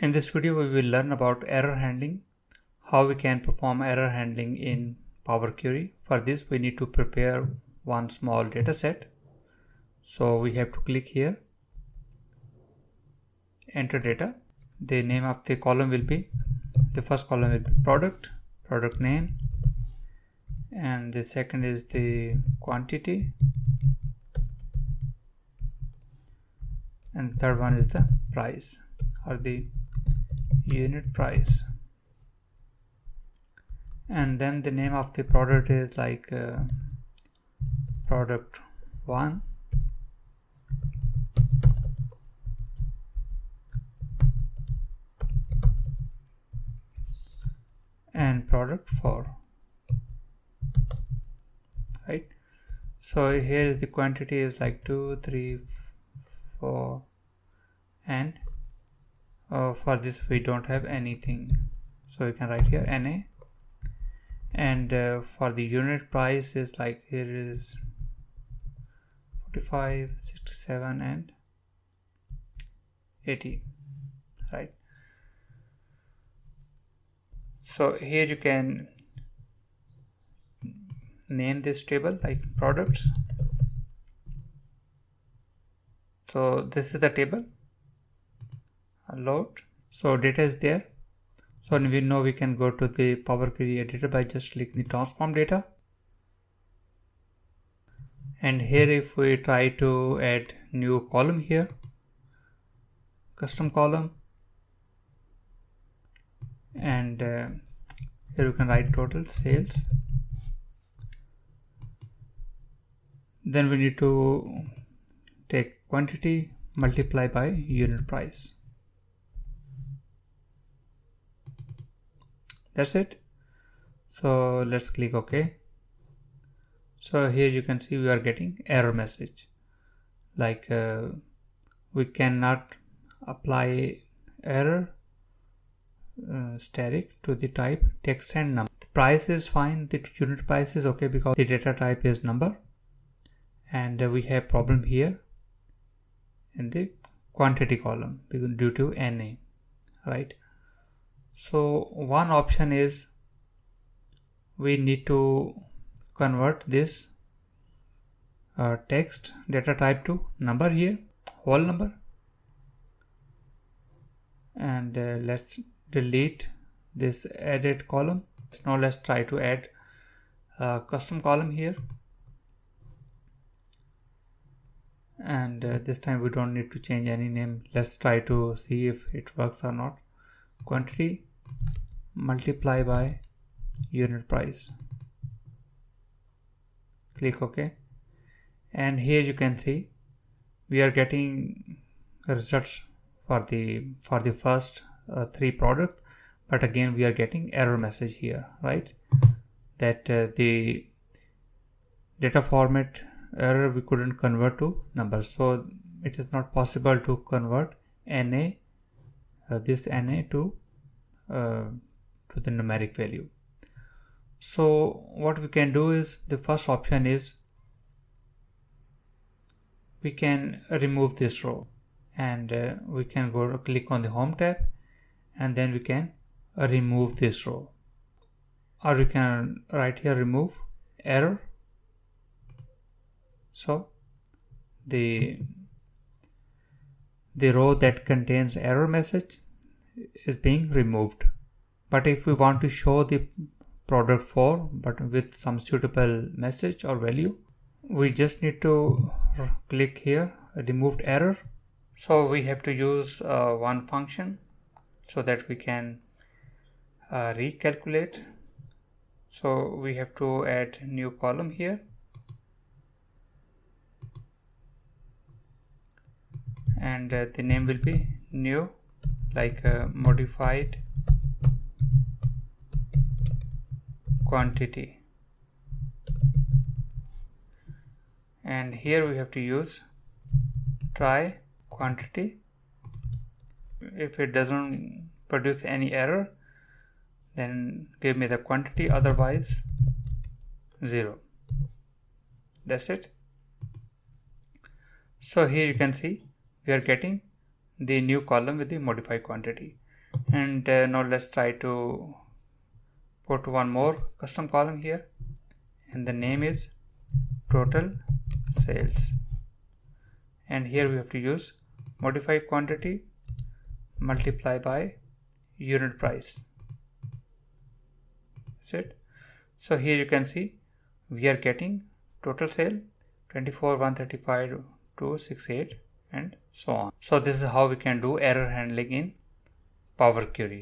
In this video, we will learn about error handling, how we can perform error handling in Power Query. For this, we need to prepare one small data set. So we have to click here, enter data. The name of the column will be, the first column will be product name, and the second is the quantity, and the third one is the price or the unit price. And then the name of the product is like product 1, and product 4, right? So here is the quantity is like 2, 3, 4, and for this we don't have anything, so we can write here NA. And for the unit price is like here is 45, 67 and 80, right? So here you can name this table like products. So this is the table, load, so data is there. So we know we can go to the Power Query editor by just clicking the transform data. And here if we try to add new column here, custom column, and here you can write total sales. Then we need to take quantity multiply by unit price. That's it. So let's click OK. So here you can see we are getting error message like we cannot apply error static to the type text and number. The price is fine, the unit price is okay because the data type is number, and we have problem here in the quantity column due to NA, right? So one option is we need to convert this text data type to number here, whole number, and let's delete this edit column. Now let's try to add a custom column here, and this time we don't need to change any name. Let's try to see if it works or not. Quantity multiply by unit price, click OK, and here you can see we are getting results for the first 3 products, but again we are getting error message here, right? That the data format error we couldn't convert to numbers, so it is not possible to convert NA this NA to the numeric value. So what we can do is, the first option is we can remove this row, and we can go to click on the home tab, and then we can remove this row, or we can write here remove error. So the row that contains error message is being removed. But if we want to show the product 4 but with some suitable message or value, we just need to click here removed error. So we have to use one function so that we can recalculate. So we have to add new column here, and the name will be new, like modified quantity, and here we have to use try quantity. If it doesn't produce any error, then give me the quantity, otherwise 0. That's it. So here you can see we are getting the new column with the modified quantity. And now let's try to put one more custom column here, and the name is total sales. And here we have to use modify quantity multiply by unit price. That's it. So here you can see we are getting total sale 24 135 268 and so on. So this is how we can do error handling in Power Query.